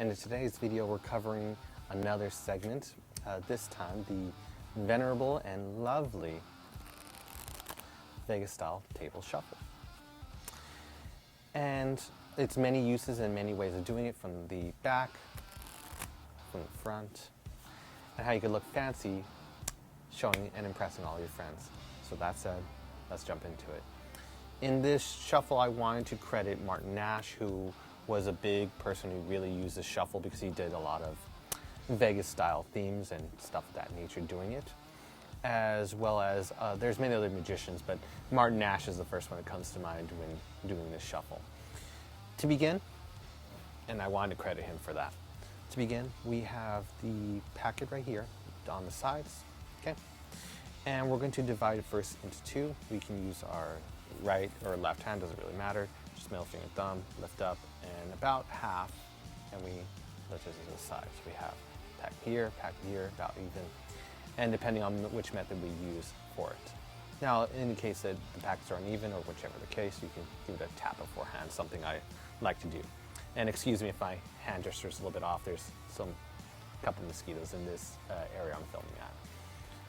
And in today's video, we're covering another segment, this time the venerable and lovely Vegas-style table shuffle. And it's many uses and many ways of doing it, from the back, from the front, and how you can look fancy showing and impressing all your friends. So that said, let's jump into it. In this shuffle, I wanted to credit Martin Nash, who was a big person who really used the shuffle because he did a lot of Vegas-style themes and stuff of that nature doing it. As well as, there's many other magicians, but Martin Nash is the first one that comes to mind when doing this shuffle. To begin, and I wanted to credit him for that. To begin, we have the packet right here on the sides, okay? And we're going to divide it first into two. We can use our right or left hand, doesn't really matter. Just middle finger, thumb, lift up, and about half, and we lift it to the side. So we have pack here, about even, and depending on which method we use for it. Now, in the case that the packets are uneven, or whichever the case, you can give it a tap beforehand, something I like to do. And excuse me if my hand gesture is a little bit off. There's a couple mosquitoes in this area I'm filming at.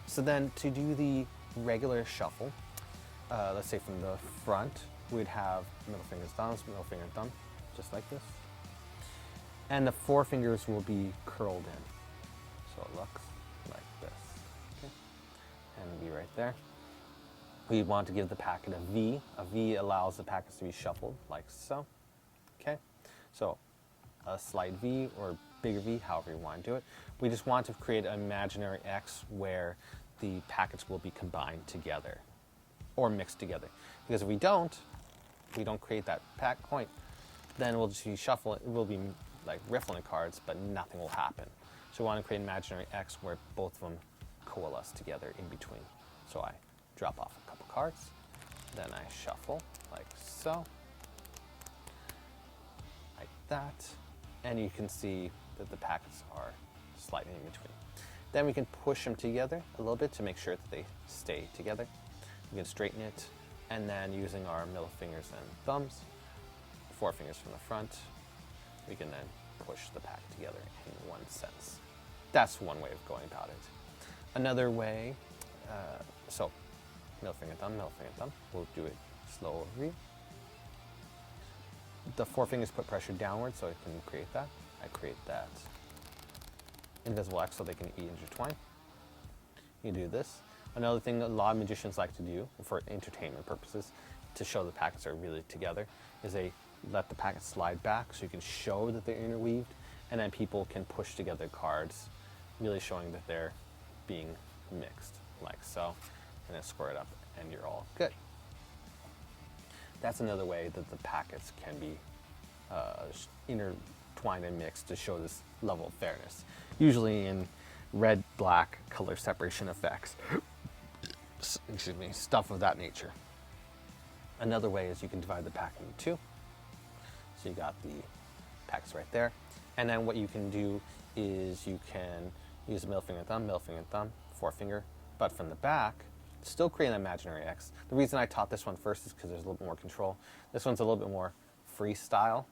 So then, to do the regular shuffle, let's say from the front, we'd have middle fingers, thumbs, middle finger, thumb, just like this. And the four fingers will be curled in. So it looks like this. Okay. And be right there. We want to give the packet a V. A V allows the packets to be shuffled like so. Okay. So a slight V or bigger V, however you want to do it. We just want to create an imaginary X where the packets will be combined together or mixed together. Because if we don't create that pack point, then we'll just be shuffling. We'll be like riffling cards, but nothing will happen. So we want to create an imaginary X where both of them coalesce together in between. So I drop off a couple cards, then I shuffle like so, like that, and you can see that the packets are slightly in between. Then we can push them together a little bit to make sure that they stay together. We can straighten it, and then using our middle fingers and thumbs, four fingers from the front, we can then push the pack together in one sense. That's one way of going about it. Another way, so middle finger, thumb, we'll do it slowly. The four fingers put pressure downward so I can create that. I create that invisible X so they can intertwine. You do this. Another thing a lot of magicians like to do for entertainment purposes to show the packets are really together is they let the packets slide back so you can show that they're interweaved, and then people can push together cards, really showing that they're being mixed, like so, and then square it up and you're all good. That's another way that the packets can be intertwined and mixed to show this level of fairness, usually in red-black color separation effects. Excuse me, stuff of that nature. Another way is you can divide the pack into two. So you got the packs right there. And then what you can do is you can use middle finger, thumb, four finger, but from the back, still create an imaginary X. The reason I taught this one first is because there's a little bit more control. This one's a little bit more freestyle.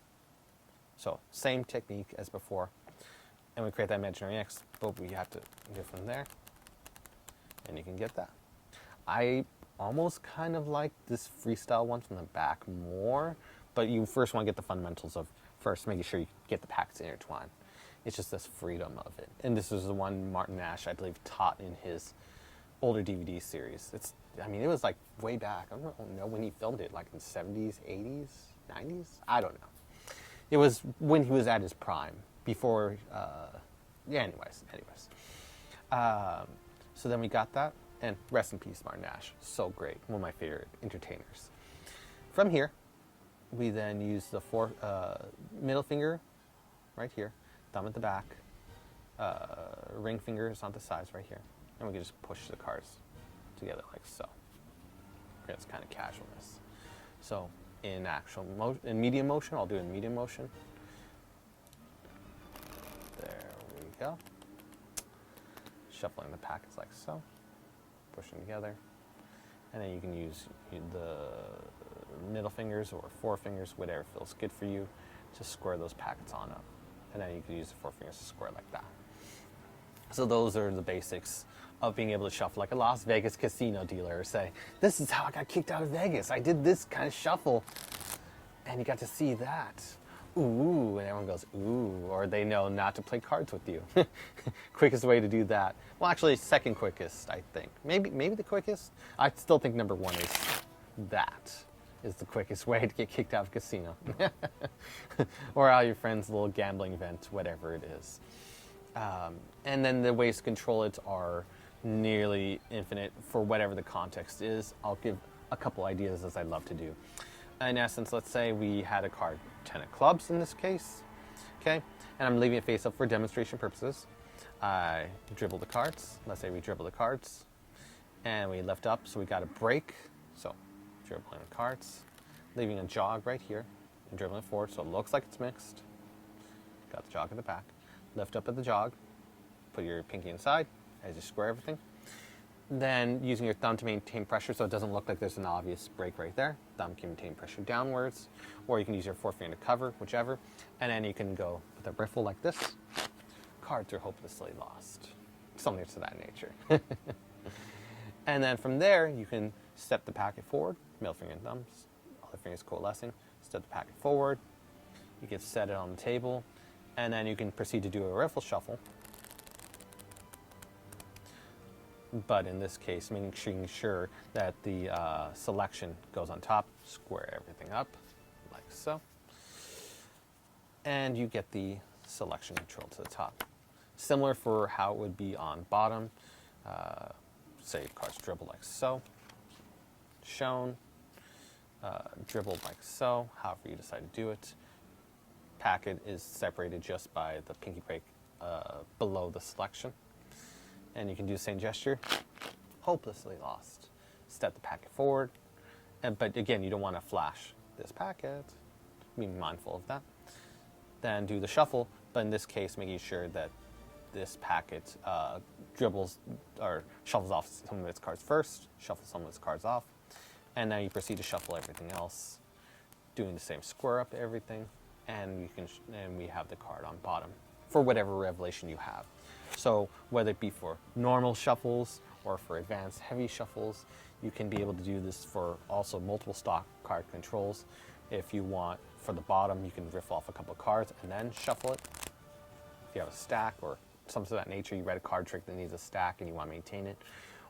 So same technique as before. And we create that imaginary X, but we have to go from there, and you can get that. I almost kind of like this freestyle one from the back more, but you first want to get the fundamentals of first making sure you get the packets intertwined. It's just this freedom of it. And this is the one Martin Nash, I believe, taught in his older DVD series. It was like way back. I don't know when he filmed it, like in the 70s, 80s, 90s? I don't know. It was when he was at his prime, before, anyways. So then we got that, and rest in peace, Martin Nash. So great, one of my favorite entertainers. From here, we then use the middle finger right here, thumb at the back, ring fingers on the sides right here, and we can just push the cards together like so. It's kind of casualness. So in in medium motion, I'll do it in medium motion. There we go. Shuffling the packets like so, pushing together, and then you can use the middle fingers or four fingers, whatever feels good for you, to square those packets on up. and then you can use the 4 fingers to square like that. So those are the basics of being able to shuffle like a Las Vegas casino dealer. Say, this is how I got kicked out of Vegas. I did this kind of shuffle, and you got to see that. Ooh, and everyone goes, ooh, or they know not to play cards with you. Quickest way to do that. Well, actually, second quickest, I think. Maybe the quickest. I still think number one is that is the quickest way to get kicked out of a casino. Or out of your friend's little gambling event, whatever it is. And then the ways to control it are nearly infinite for whatever the context is. I'll give a couple ideas as I love to do. In essence, let's say we had a card, 10 of clubs in this case, okay? And I'm leaving it face up for demonstration purposes. I dribble the cards. Let's say we dribble the cards and we lift up, so we got a break. So dribbling the cards, leaving a jog right here and dribbling it forward so it looks like it's mixed. Got the jog at the back. Lift up at the jog, put your pinky inside as you square everything. Then using your thumb to maintain pressure so it doesn't look like there's an obvious break right there. Thumb can maintain pressure downwards, or you can use your forefinger to cover, whichever. And then you can go with a riffle like this. Cards are hopelessly lost. Something to that nature. And then from there, you can step the packet forward, middle finger and thumbs, other fingers coalescing, step the packet forward. You can set it on the table, and then you can proceed to do a riffle shuffle. But in this case, making sure that the selection goes on top, square everything up, like so. And you get the selection control to the top. Similar for how it would be on bottom. Say cards dribble like so, shown, dribbled like so, however you decide to do it. Packet is separated just by the pinky break below the selection. And you can do the same gesture, hopelessly lost. Step the packet forward, but again, you don't want to flash this packet. Be mindful of that. Then do the shuffle, but in this case, making sure that this packet dribbles or shuffles off some of its cards first, shuffles some of its cards off, and now you proceed to shuffle everything else, doing the same square up everything, and we have the card on bottom for whatever revelation you have. So whether it be for normal shuffles or for advanced heavy shuffles, you can be able to do this for also multiple stock card controls. If you want, for the bottom, you can riff off a couple of cards and then shuffle it. If you have a stack or something of that nature, you read a card trick that needs a stack and you want to maintain it.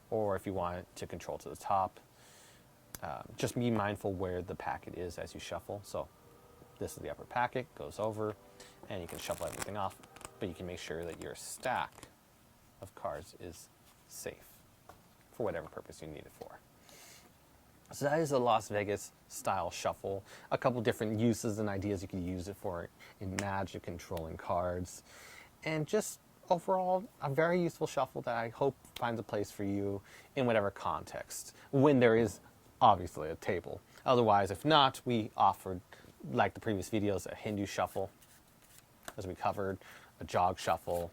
Or if you want it to control to the top, just be mindful where the packet is as you shuffle. So this is the upper packet, goes over, and you can shuffle everything off. But you can make sure that your stack of cards is safe for whatever purpose you need it for. So that is a Las Vegas style shuffle. A couple different uses and ideas you can use it for in Magic controlling cards. And just overall, a very useful shuffle that I hope finds a place for you in whatever context, when there is obviously a table. Otherwise, if not, we offered, like the previous videos, a Hindu shuffle, as we covered, a jog shuffle,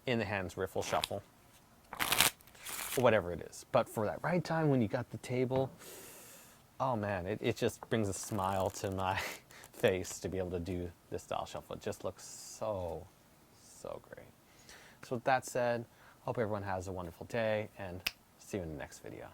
in the hands riffle shuffle, whatever it is. But for that right time when you got the table, oh man, it just brings a smile to my face to be able to do this style shuffle. It just looks so great. So with that said, hope everyone has a wonderful day and see you in the next video.